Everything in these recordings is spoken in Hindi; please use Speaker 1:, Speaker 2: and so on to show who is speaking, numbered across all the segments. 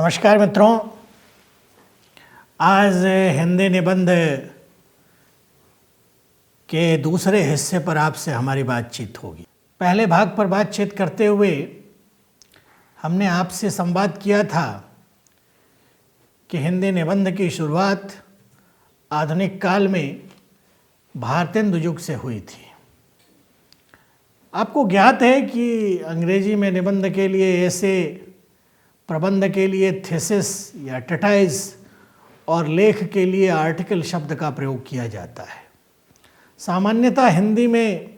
Speaker 1: नमस्कार मित्रों, आज हिंदी निबंध के दूसरे हिस्से पर आपसे हमारी बातचीत होगी। पहले भाग पर बातचीत करते हुए हमने आपसे संवाद किया था कि हिंदी निबंध की शुरुआत आधुनिक काल में भारतेंदु युग से हुई थी। आपको ज्ञात है कि अंग्रेजी में निबंध के लिए ऐसे प्रबंध के लिए थीसिस या ट्रीटाइज और लेख के लिए आर्टिकल शब्द का प्रयोग किया जाता है। सामान्यतः हिंदी में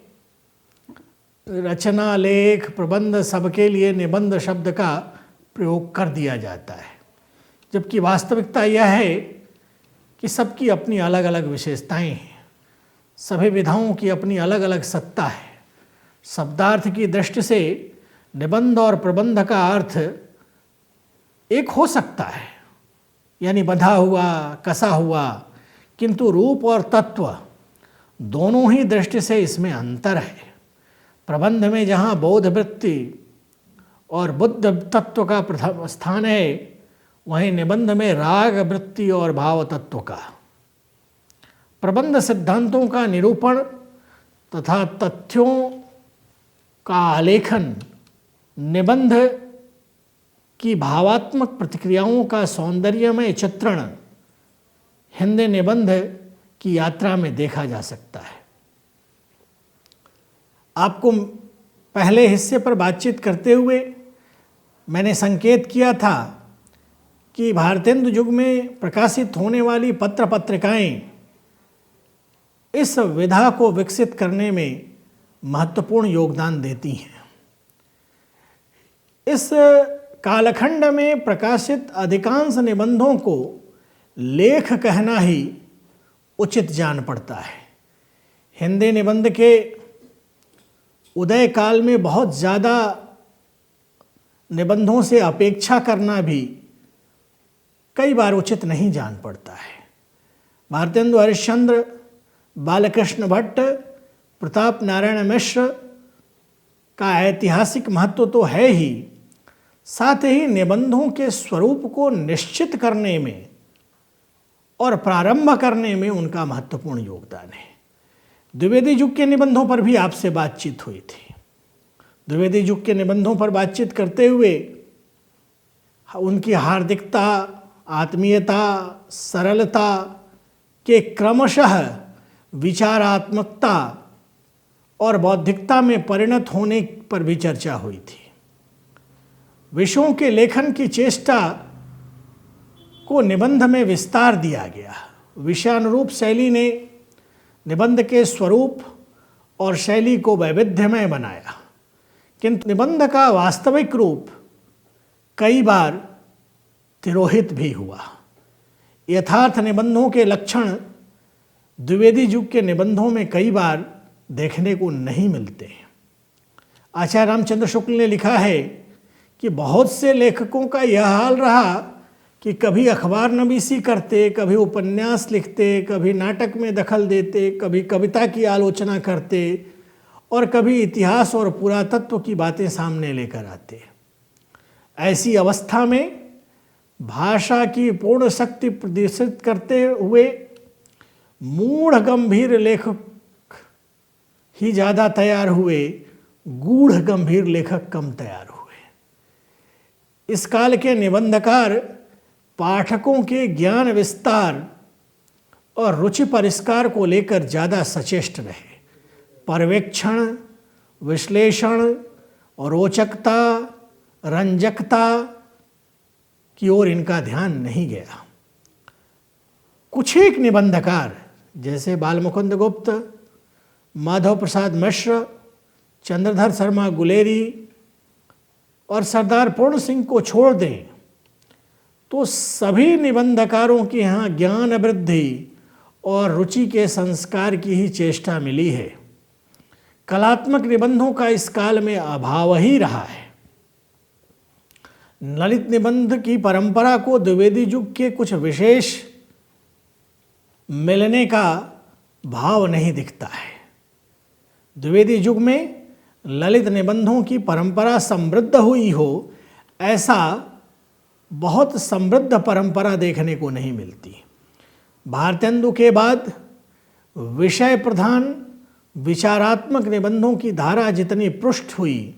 Speaker 1: रचना, लेख, प्रबंध सबके लिए निबंध शब्द का प्रयोग कर दिया जाता है, जबकि वास्तविकता यह है कि सबकी अपनी अलग अलग विशेषताएं हैं। सभी विधाओं की अपनी अलग अलग सत्ता है। शब्दार्थ की दृष्टि से निबंध और प्रबंध का अर्थ एक हो सकता है, यानी बंधा हुआ, कसा हुआ, किंतु रूप और तत्व दोनों ही दृष्टि से इसमें अंतर है। प्रबंध में जहाँ बोध वृत्ति और बुद्ध तत्व का प्रथम स्थान है, वहीं निबंध में राग वृत्ति और भाव तत्व का। प्रबंध सिद्धांतों का निरूपण तथा तथ्यों का आलेखन, निबंध की भावात्मक प्रतिक्रियाओं का सौंदर्यमय चित्रण हिंदी निबंध की यात्रा में देखा जा सकता है। आपको पहले हिस्से पर बातचीत करते हुए मैंने संकेत किया था कि भारतेंदु युग में प्रकाशित होने वाली पत्र पत्रिकाएं इस विधा को विकसित करने में महत्वपूर्ण योगदान देती हैं। इस कालखंड में प्रकाशित अधिकांश निबंधों को लेख कहना ही उचित जान पड़ता है। हिंदी निबंध के उदय काल में बहुत ज़्यादा निबंधों से अपेक्षा करना भी कई बार उचित नहीं जान पड़ता है। भारतेंदु हरिश्चंद्र, बालकृष्ण भट्ट, प्रताप नारायण मिश्र का ऐतिहासिक महत्व तो है ही, साथ ही निबंधों के स्वरूप को निश्चित करने में और प्रारंभ करने में उनका महत्वपूर्ण योगदान है। द्विवेदी युग के निबंधों पर भी आपसे बातचीत हुई थी। द्विवेदी युग के निबंधों पर बातचीत करते हुए उनकी हार्दिकता, आत्मीयता, सरलता के क्रमशः विचारात्मकता और बौद्धिकता में परिणत होने पर भी चर्चा हुई थी। विषयों के लेखन की चेष्टा को निबंध में विस्तार दिया गया। विषयानुरूप शैली ने निबंध के स्वरूप और शैली को वैविध्यमय बनाया, किंतु निबंध का वास्तविक रूप कई बार तिरोहित भी हुआ। यथार्थ निबंधों के लक्षण द्विवेदी युग के निबंधों में कई बार देखने को नहीं मिलते। आचार्य रामचंद्र शुक्ल ने लिखा है कि बहुत से लेखकों का यह हाल रहा कि कभी अखबार नवीसी करते, कभी उपन्यास लिखते, कभी नाटक में दखल देते, कभी कविता की आलोचना करते और कभी इतिहास और पुरातत्व की बातें सामने लेकर आते। ऐसी अवस्था में भाषा की पूर्ण शक्ति प्रदर्शित करते हुए मूढ़ गंभीर लेखक ही ज़्यादा तैयार हुए, गूढ़ गंभीर लेखक कम तैयार हुए। इस काल के निबंधकार पाठकों के ज्ञान विस्तार और रुचि परिष्कार को लेकर ज़्यादा सचेष्ट रहे। पर्यवेक्षण, विश्लेषण, रोचकता, रंजकता की ओर इनका ध्यान नहीं गया। कुछ एक निबंधकार जैसे बालमुकुंद गुप्त, माधव प्रसाद मिश्र, चंद्रधर शर्मा गुलेरी और सरदार पूर्ण सिंह को छोड़ दें तो सभी निबंधकारों के यहाँ ज्ञान वृद्धि और रुचि के संस्कार की ही चेष्टा मिली है। कलात्मक निबंधों का इस काल में अभाव ही रहा है। ललित निबंध की परंपरा को द्विवेदी युग के कुछ विशेष मिलने का भाव नहीं दिखता है। द्विवेदी युग में ललित निबंधों की परंपरा समृद्ध हुई हो, ऐसा बहुत समृद्ध परंपरा देखने को नहीं मिलती। भारतेंदु के बाद विषय प्रधान विचारात्मक निबंधों की धारा जितनी पृष्ठ हुई,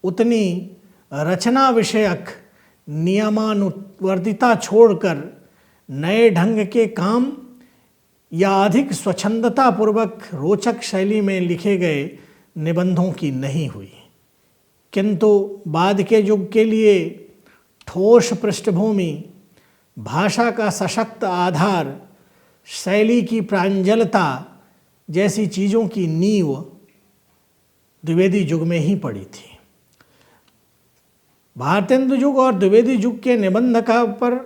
Speaker 1: उतनी रचना विषयक नियमानुवर्तिता छोड़कर नए ढंग के काम या अधिक स्वच्छंदता पूर्वक रोचक शैली में लिखे गए निबंधों की नहीं हुई। किंतु बाद के युग के लिए ठोस पृष्ठभूमि, भाषा का सशक्त आधार, शैली की प्रांजलता जैसी चीज़ों की नींव द्विवेदी युग में ही पड़ी थी। भारतेंदु युग और द्विवेदी युग के निबंध का पर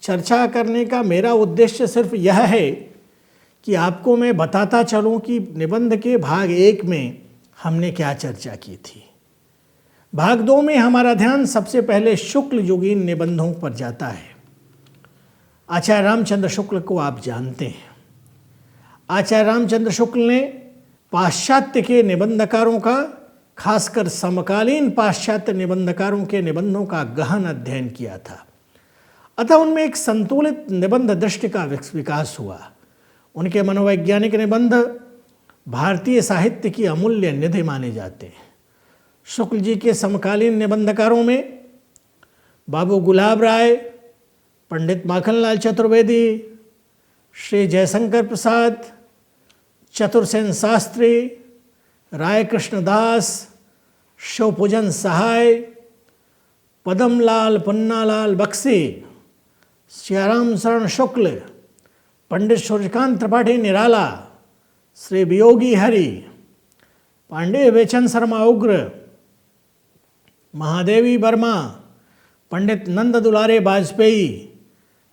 Speaker 1: चर्चा करने का मेरा उद्देश्य सिर्फ यह है कि आपको मैं बताता चलूं कि निबंध के भाग 1 में हमने क्या चर्चा की थी। भाग 2 में हमारा ध्यान सबसे पहले शुक्ल युगीन निबंधों पर जाता है। आचार्य रामचंद्र शुक्ल को आप जानते हैं। आचार्य रामचंद्र शुक्ल ने पाश्चात्य के निबंधकारों का, खासकर समकालीन पाश्चात्य निबंधकारों के निबंधों का गहन अध्ययन किया था। अतः उनमें एक संतुलित निबंध दृष्टि का विकास हुआ। उनके मनोवैज्ञानिक निबंध भारतीय साहित्य की अमूल्य निधि माने जाते हैं। शुक्ल जी के समकालीन निबंधकारों में बाबू गुलाब राय, पंडित माखनलाल चतुर्वेदी, श्री जयशंकर प्रसाद, चतुरसेन शास्त्री, राय कृष्णदास, शिवपूजन सहाय, पदमलाल पन्नालाल बक्सी, सियाराम शरण शुक्ल, पंडित सूर्यकांत त्रिपाठी निराला, श्री वियोगी हरि, पांडे बेचन शर्मा उग्र, महादेवी वर्मा, पंडित नंद दुलारे वाजपेयी,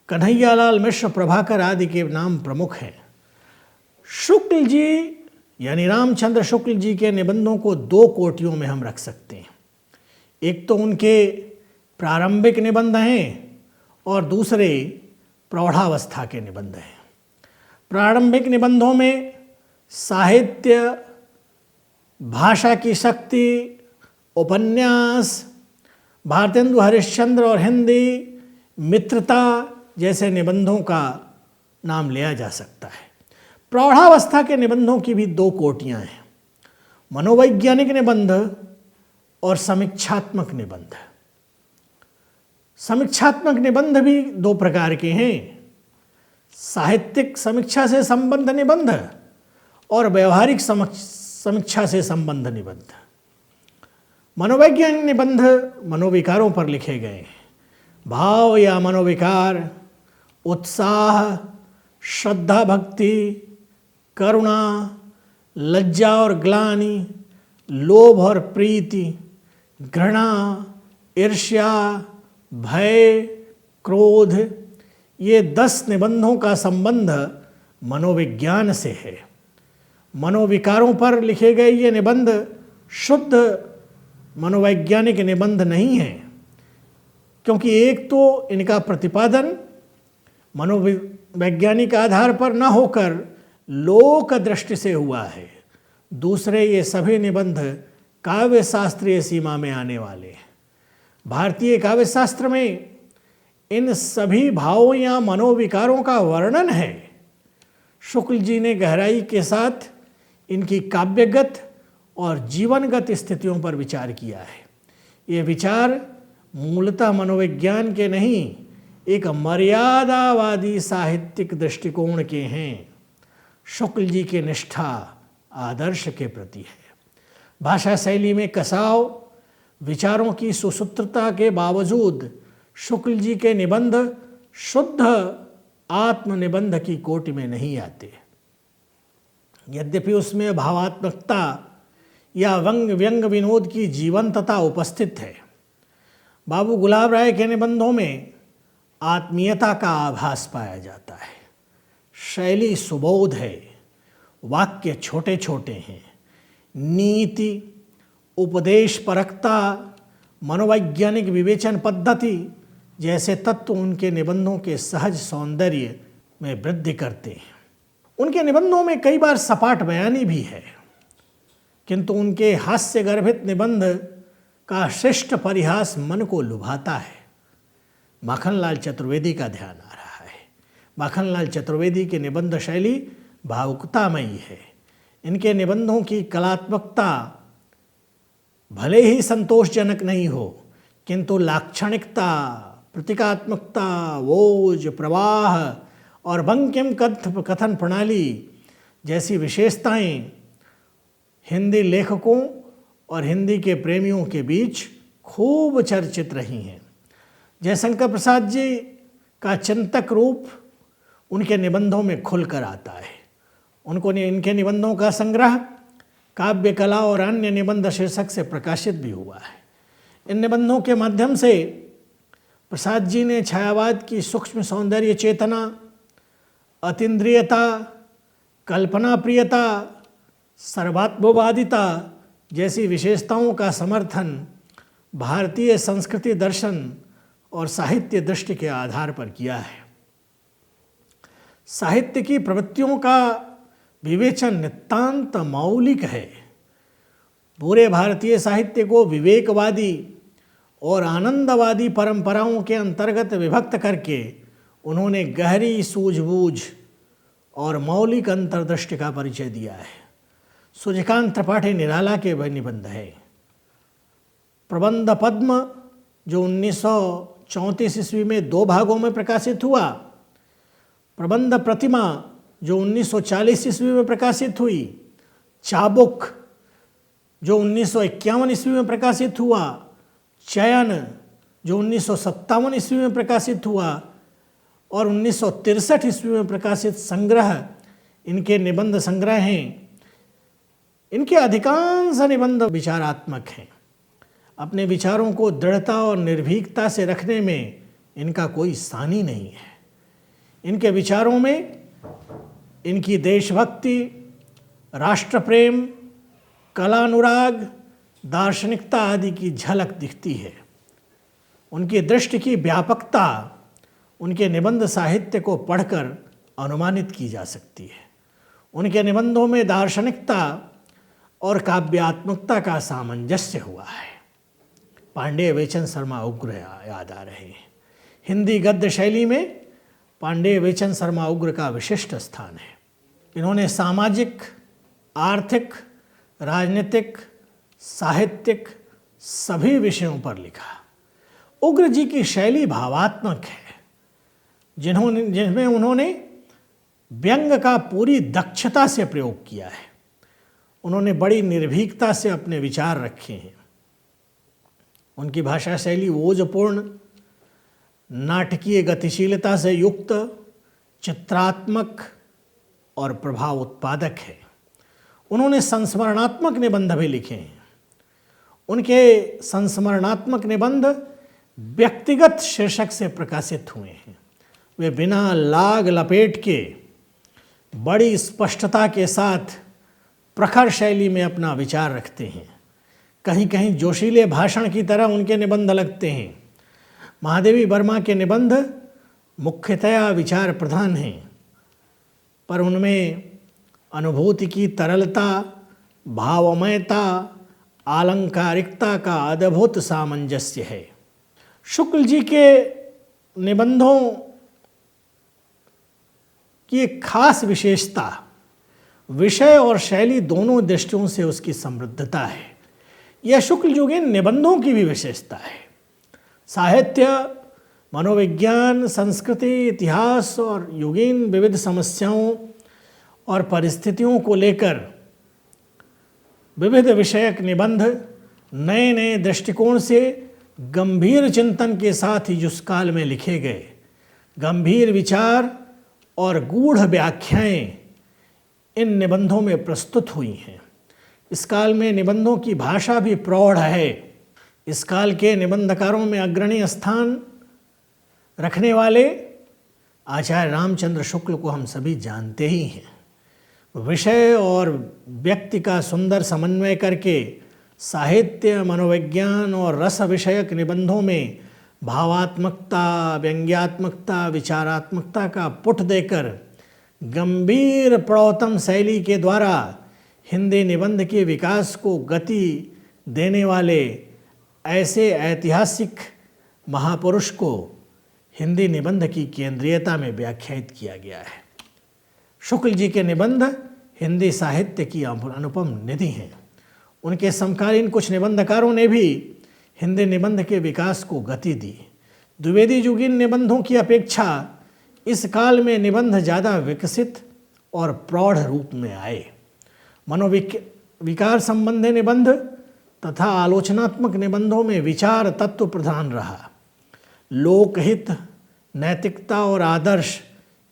Speaker 1: कन्हैयालाल मिश्र प्रभाकर आदि के नाम प्रमुख हैं। शुक्ल जी यानी रामचंद्र शुक्ल जी के निबंधों को 2 कोटियों में हम रख सकते हैं। एक तो उनके प्रारंभिक निबंध हैं और दूसरे प्रौढ़ावस्था के निबंध हैं। प्रारंभिक निबंधों में साहित्य, भाषा की शक्ति, उपन्यास, भारतेंदु हरिश्चंद्र और हिंदी, मित्रता जैसे निबंधों का नाम लिया जा सकता है। प्रौढ़ावस्था के निबंधों की भी 2 कोटियाँ हैं, मनोवैज्ञानिक निबंध और समीक्षात्मक निबंध। समीक्षात्मक निबंध भी 2 प्रकार के हैं, साहित्यिक समीक्षा से संबद्ध निबंध और व्यवहारिक समीक्षा से संबद्ध निबंध। मनोवैज्ञानिक निबंध मनोविकारों पर लिखे गए हैं। भाव या मनोविकार, उत्साह, श्रद्धा भक्ति, करुणा, लज्जा और ग्लानि, लोभ और प्रीति, घृणा, ईर्ष्या, भय, क्रोध, ये 10 निबंधों का संबंध मनोविज्ञान से है। मनोविकारों पर लिखे गए ये निबंध शुद्ध मनोवैज्ञानिक निबंध नहीं है, क्योंकि एक तो इनका प्रतिपादन मनोवैज्ञानिक आधार पर न होकर लोक दृष्टि से हुआ है। दूसरे ये सभी निबंध काव्य शास्त्रीय सीमा में आने वाले हैं। भारतीय काव्य शास्त्र में इन सभी भावों या मनोविकारों का वर्णन है। शुक्ल जी ने गहराई के साथ इनकी काव्यगत और जीवनगत स्थितियों पर विचार किया है। ये विचार मूलतः मनोविज्ञान के नहीं, एक मर्यादावादी साहित्यिक दृष्टिकोण के हैं। शुक्ल जी की निष्ठा आदर्श के प्रति है। भाषा शैली में कसाव, विचारों की सुसूत्रता के बावजूद शुक्ल जी के निबंध शुद्ध आत्मनिबंध की कोटि में नहीं आते। यद्यपि उसमें भावात्मकता या व्यंग विनोद की जीवंतता उपस्थित है। बाबू गुलाब राय के निबंधों में आत्मीयता का आभास पाया जाता है। शैली सुबोध है, वाक्य छोटे छोटे हैं, नीति, उपदेश परकता, मनोवैज्ञानिक विवेचन पद्धति जैसे तत्व उनके निबंधों के सहज सौंदर्य में वृद्धि करते हैं। उनके निबंधों में कई बार सपाट बयानी भी है, किंतु उनके हास्य गर्भित निबंध का श्रेष्ठ परिहास मन को लुभाता है। माखनलाल चतुर्वेदी का ध्यान आ रहा है। माखनलाल चतुर्वेदी की निबंध शैली भावुकतामयी है। इनके निबंधों की कलात्मकता भले ही संतोषजनक नहीं हो, किंतु लाक्षणिकता, प्रतीकात्मकता, ओज, प्रवाह और बंकिम कथन प्रणाली जैसी विशेषताएं हिंदी लेखकों और हिंदी के प्रेमियों के बीच खूब चर्चित रही हैं। जयशंकर प्रसाद जी का चिंतक रूप उनके निबंधों में खुलकर आता है। इनके निबंधों का संग्रह काव्य कला और अन्य निबंध शीर्षक से प्रकाशित भी हुआ है। इन निबंधों के माध्यम से प्रसाद जी ने छायावाद की सूक्ष्म सौंदर्य चेतना, अतीन्द्रियता, कल्पना प्रियता, सर्वात्मवादिता जैसी विशेषताओं का समर्थन भारतीय संस्कृति, दर्शन और साहित्य दृष्टि के आधार पर किया है। साहित्य की प्रवृत्तियों का विवेचन नितांत मौलिक है। पूरे भारतीय साहित्य को विवेकवादी और आनंदवादी परंपराओं के अंतर्गत विभक्त करके उन्होंने गहरी सूझबूझ और मौलिक अंतर्दृष्टि का परिचय दिया है। सूर्यकांत त्रिपाठी निराला के वह निबंध है। प्रबंध पद्म जो 1934 ईस्वी में 2 भागों में प्रकाशित हुआ, प्रबंध प्रतिमा जो 1940 ईस्वी में प्रकाशित हुई, चाबुक जो 1951 ईस्वी में प्रकाशित हुआ, चयन जो 1957 ईस्वी में प्रकाशित हुआ और 1963 ईस्वी में प्रकाशित संग्रह इनके निबंध संग्रह हैं। इनके अधिकांश निबंध विचारात्मक हैं। अपने विचारों को दृढ़ता और निर्भीकता से रखने में इनका कोई सानी नहीं है। इनके विचारों में इनकी देशभक्ति, राष्ट्र प्रेम, कलानुराग, दार्शनिकता आदि की झलक दिखती है। उनकी दृष्टि की व्यापकता उनके निबंध साहित्य को पढ़कर अनुमानित की जा सकती है। उनके निबंधों में दार्शनिकता और काव्यात्मकता का सामंजस्य हुआ है। पांडेय वेचन शर्मा उग्र याद आ रहे हैं। हिंदी गद्य शैली में पांडेय वेचन शर्मा उग्र का विशिष्ट स्थान है। इन्होंने सामाजिक, आर्थिक, राजनीतिक, साहित्यिक सभी विषयों पर लिखा। उग्र जी की शैली भावात्मक है, जिसमें उन्होंने व्यंग का पूरी दक्षता से प्रयोग किया है। उन्होंने बड़ी निर्भीकता से अपने विचार रखे हैं। उनकी भाषा शैली ओजपूर्ण, नाटकीय गतिशीलता से युक्त, चित्रात्मक और प्रभाव उत्पादक है। उन्होंने संस्मरणात्मक निबंध भी लिखे हैं। उनके संस्मरणात्मक निबंध व्यक्तिगत शीर्षक से प्रकाशित हुए हैं। वे बिना लाग लपेट के बड़ी स्पष्टता के साथ प्रखर शैली में अपना विचार रखते हैं। कहीं कहीं जोशीले भाषण की तरह उनके निबंध लगते हैं। महादेवी वर्मा के निबंध मुख्यतया विचार प्रधान हैं, पर उनमें अनुभूति की तरलता, भावमयता, आलंकारिकता का अद्भुत सामंजस्य है। शुक्ल जी के निबंधों की एक खास विशेषता विषय और शैली दोनों दृष्टियों से उसकी समृद्धता है। यह शुक्ल युगीन निबंधों की भी विशेषता है। साहित्य, मनोविज्ञान, संस्कृति, इतिहास और युगीन विविध समस्याओं और परिस्थितियों को लेकर विविध विषयक निबंध नए नए दृष्टिकोण से गंभीर चिंतन के साथ ही उस काल में लिखे गए। गंभीर विचार और गूढ़ व्याख्याएं इन निबंधों में प्रस्तुत हुई हैं। इस काल में निबंधों की भाषा भी प्रौढ़ है। इस काल के निबंधकारों में अग्रणी स्थान रखने वाले आचार्य रामचंद्र शुक्ल को हम सभी जानते ही हैं। विषय और व्यक्ति का सुंदर समन्वय करके साहित्य, मनोविज्ञान और रस विषयक निबंधों में भावात्मकता, व्यंग्यात्मकता, विचारात्मकता का पुट देकर गंभीर प्रौतम शैली के द्वारा हिंदी निबंध के विकास को गति देने वाले ऐसे ऐतिहासिक महापुरुष को हिंदी निबंध की केंद्रीयता में व्याख्यायित किया गया है। शुक्ल जी के निबंध हिंदी साहित्य की अनुपम निधि हैं। उनके समकालीन कुछ निबंधकारों ने भी हिंदी निबंध के विकास को गति दी। द्विवेदी युगीन निबंधों की अपेक्षा इस काल में निबंध ज़्यादा विकसित और प्रौढ़ रूप में आए। मनोविकार संबंधी निबंध तथा आलोचनात्मक निबंधों में विचार तत्व प्रधान रहा। लोकहित, नैतिकता और आदर्श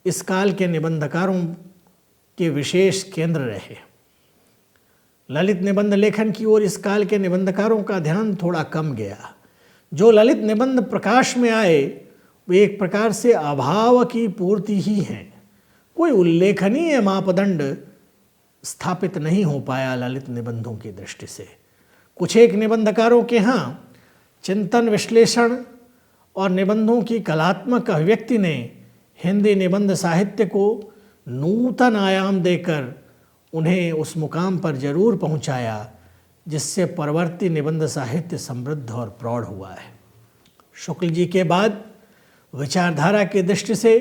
Speaker 1: इस काल के निबंधकारों के विशेष केंद्र रहे। ललित निबंध लेखन की ओर इस काल के निबंधकारों का ध्यान थोड़ा कम गया। जो ललित निबंध प्रकाश में आए वे एक प्रकार से अभाव की पूर्ति ही हैं। कोई उल्लेखनीय मापदंड स्थापित नहीं हो पाया ललित निबंधों की दृष्टि से। कुछ एक निबंधकारों के यहाँ चिंतन, विश्लेषण और निबंधों की कलात्मक अभिव्यक्ति ने हिंदी निबंध साहित्य को नूतन आयाम देकर उन्हें उस मुकाम पर जरूर पहुंचाया जिससे परवर्ती निबंध साहित्य समृद्ध और प्रौढ़ हुआ है। शुक्ल जी के बाद विचारधारा की दृष्टि से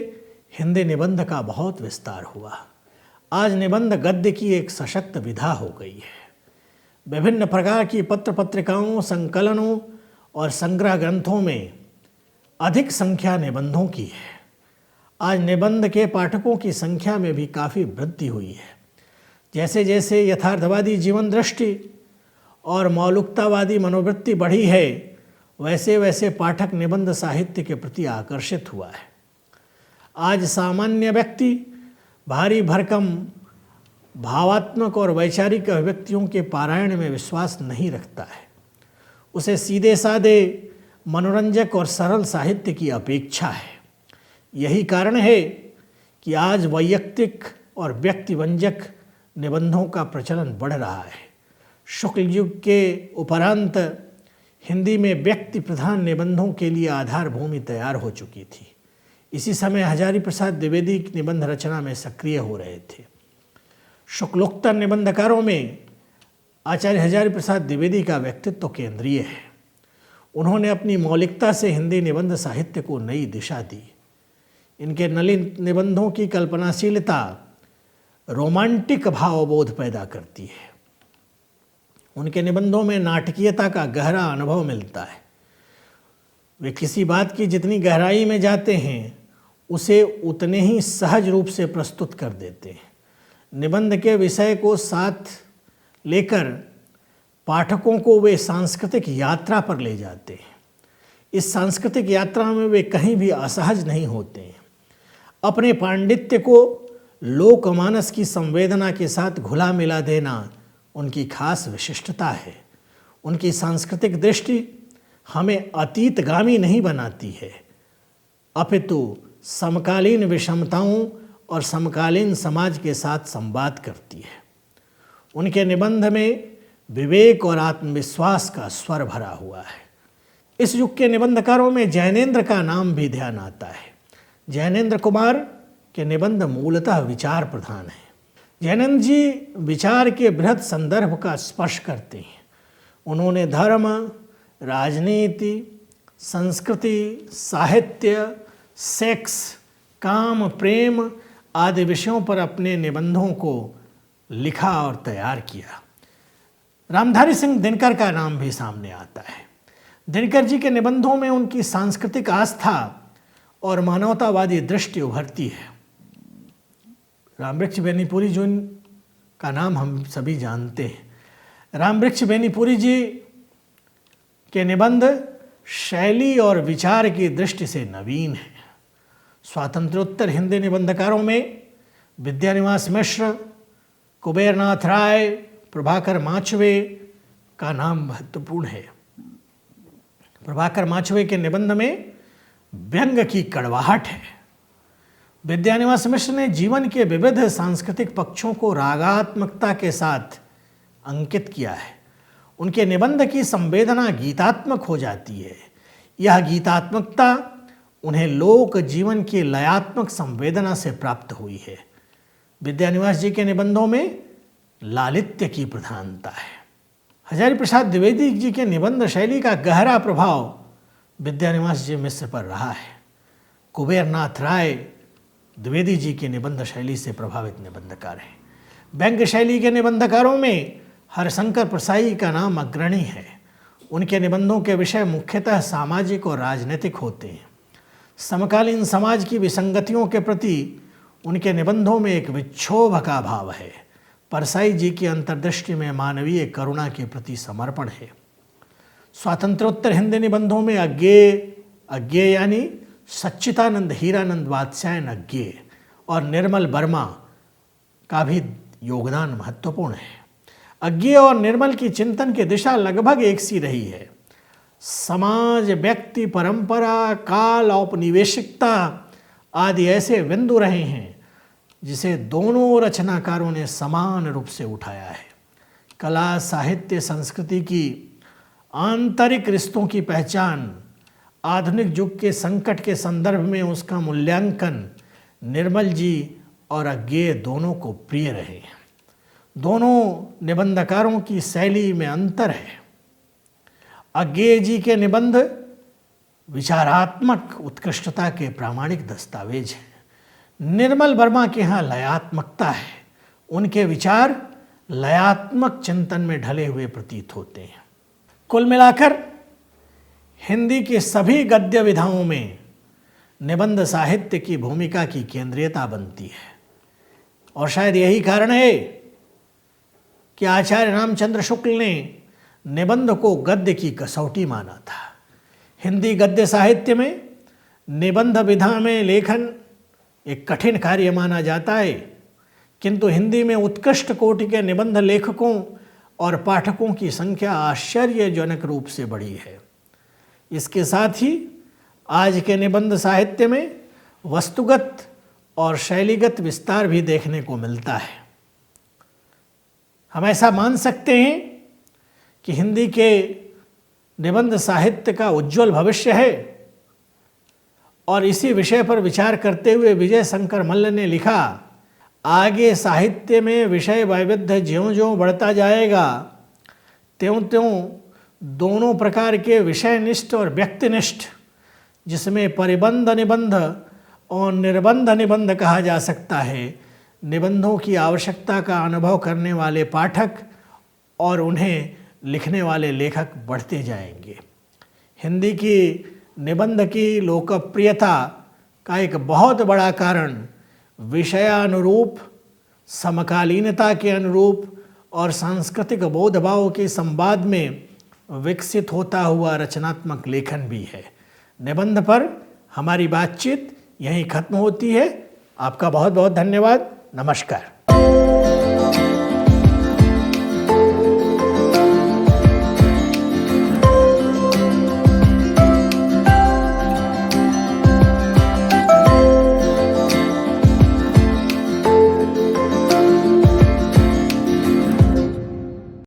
Speaker 1: हिंदी निबंध का बहुत विस्तार हुआ। आज निबंध गद्य की एक सशक्त विधा हो गई है। विभिन्न प्रकार की पत्र पत्रिकाओं, संकलनों और संग्रह ग्रंथों में अधिक संख्या निबंधों की है। आज निबंध के पाठकों की संख्या में भी काफ़ी वृद्धि हुई है। जैसे जैसे यथार्थवादी जीवन दृष्टि और मौलिकतावादी मनोवृत्ति बढ़ी है, वैसे वैसे पाठक निबंध साहित्य के प्रति आकर्षित हुआ है। आज सामान्य व्यक्ति भारी भरकम भावात्मक और वैचारिक अभिव्यक्तियों के पारायण में विश्वास नहीं रखता है। उसे सीधे साधे, मनोरंजक और सरल साहित्य की अपेक्षा है। यही कारण है कि आज वैयक्तिक और व्यक्तिवंजक निबंधों का प्रचलन बढ़ रहा है। शुक्ल युग के उपरांत हिंदी में व्यक्ति प्रधान निबंधों के लिए आधार भूमि तैयार हो चुकी थी। इसी समय हजारी प्रसाद द्विवेदी निबंध रचना में सक्रिय हो रहे थे। शुक्लोत्तर निबंधकारों में आचार्य हजारी प्रसाद द्विवेदी का व्यक्तित्व केंद्रीय है। उन्होंने अपनी मौलिकता से हिंदी निबंध साहित्य को नई दिशा दी। इनके नलिन निबंधों की कल्पनाशीलता रोमांटिक भावबोध पैदा करती है। उनके निबंधों में नाटकीयता का गहरा अनुभव मिलता है। वे किसी बात की जितनी गहराई में जाते हैं उसे उतने ही सहज रूप से प्रस्तुत कर देते हैं। निबंध के विषय को साथ लेकर पाठकों को वे सांस्कृतिक यात्रा पर ले जाते हैं। इस सांस्कृतिक यात्रा में वे कहीं भी असहज नहीं होते हैं। अपने पांडित्य को लोकमानस की संवेदना के साथ घुला मिला देना उनकी खास विशिष्टता है। उनकी सांस्कृतिक दृष्टि हमें अतीतगामी नहीं बनाती है, अपितु समकालीन विषमताओं और समकालीन समाज के साथ संवाद करती है। उनके निबंध में विवेक और आत्मविश्वास का स्वर भरा हुआ है। इस युग के निबंधकारों में जैनेन्द्र का नाम भी ध्यान आता है। जैनेन्द्र कुमार के निबंध मूलतः विचार प्रधान हैं। जैनेन्द्र जी विचार के बृहद संदर्भ का स्पर्श करते हैं। उन्होंने धर्म, राजनीति, संस्कृति, साहित्य, सेक्स, काम, प्रेम आदि विषयों पर अपने निबंधों को लिखा और तैयार किया। रामधारी सिंह दिनकर का नाम भी सामने आता है। दिनकर जी के निबंधों में उनकी सांस्कृतिक आस्था और मानवतावादी दृष्टि उभरती है। रामवृक्ष बेनीपुरी जी का नाम हम सभी जानते हैं। रामवृक्ष बेनीपुरी जी के निबंध शैली और विचार की दृष्टि से नवीन है। स्वातंत्रोत्तर हिंदी निबंधकारों में विद्यानिवास मिश्र, कुबेरनाथ राय, प्रभाकर माचवे का नाम महत्वपूर्ण है। प्रभाकर माचवे के निबंध में व्यंग की कड़वाहट है। विद्यानिवास मिश्र ने जीवन के विविध सांस्कृतिक पक्षों को रागात्मकता के साथ अंकित किया है। उनके निबंध की संवेदना गीतात्मक हो जाती है। यह गीतात्मकता उन्हें लोक जीवन की लयात्मक संवेदना से प्राप्त हुई है। विद्यानिवास जी के निबंधों में लालित्य की प्रधानता है। हजारी प्रसाद द्विवेदी जी के निबंध शैली का गहरा प्रभाव विद्यानिवास जी मिश्र पर रहा है। कुबेरनाथ राय द्विवेदी जी की निबंध शैली से प्रभावित निबंधकार हैं। व्यंग्य शैली के निबंधकारों में हरिशंकर प्रसाई का नाम अग्रणी है। उनके निबंधों के विषय मुख्यतः सामाजिक और राजनीतिक होते हैं। समकालीन समाज की विसंगतियों के प्रति उनके निबंधों में एक विक्षोभ का भाव है। परसाई जी की अंतर्दृष्टि में मानवीय करुणा के प्रति समर्पण है। स्वातंत्रोत्तर हिंदी निबंधों में अज्ञेय यानी सच्चिदानंद हीरानंद वात्स्यायन अज्ञेय और निर्मल वर्मा का भी योगदान महत्वपूर्ण है। अज्ञेय और निर्मल की चिंतन की दिशा लगभग एक सी रही है। समाज, व्यक्ति, परंपरा, काल, औपनिवेशिकता आदि ऐसे बिंदु रहे हैं जिसे दोनों रचनाकारों ने समान रूप से उठाया है। कला, साहित्य, संस्कृति की आंतरिक रिश्तों की पहचान, आधुनिक युग के संकट के संदर्भ में उसका मूल्यांकन निर्मल जी और अज्ञेय दोनों को प्रिय रहे। दोनों निबंधकारों की शैली में अंतर है। अज्ञेय जी के निबंध विचारात्मक उत्कृष्टता के प्रामाणिक दस्तावेज हैं। निर्मल वर्मा के यहाँ लयात्मकता है। उनके विचार लयात्मक चिंतन में ढले हुए प्रतीत होते हैं। कुल मिलाकर हिंदी के सभी गद्य विधाओं में निबंध साहित्य की भूमिका की केंद्रीयता बनती है और शायद यही कारण है कि आचार्य रामचंद्र शुक्ल ने निबंध को गद्य की कसौटी माना था। हिंदी गद्य साहित्य में निबंध विधा में लेखन एक कठिन कार्य माना जाता है, किंतु हिंदी में उत्कृष्ट कोटि के निबंध लेखकों और पाठकों की संख्या आश्चर्यजनक रूप से बढ़ी है। इसके साथ ही आज के निबंध साहित्य में वस्तुगत और शैलीगत विस्तार भी देखने को मिलता है। हम ऐसा मान सकते हैं कि हिंदी के निबंध साहित्य का उज्जवल भविष्य है और इसी विषय पर विचार करते हुए विजय शंकर मल्ल ने लिखा, आगे साहित्य में विषय वैविध्य ज्यों-ज्यों बढ़ता जाएगा त्यों-त्यों दोनों प्रकार के विषयनिष्ठ और व्यक्तिनिष्ठ, जिसमें परिबंध निबंध और निर्बंध निबंध कहा जा सकता है, निबंधों की आवश्यकता का अनुभव करने वाले पाठक और उन्हें लिखने वाले लेखक बढ़ते जाएंगे। हिंदी की निबंध की लोकप्रियता का एक बहुत बड़ा कारण विषयानुरूप, समकालीनता के अनुरूप और सांस्कृतिक बोधभाव के संवाद में विकसित होता हुआ रचनात्मक लेखन भी है। निबंध पर हमारी बातचीत यहीं खत्म होती है। आपका बहुत बहुत धन्यवाद। नमस्कार।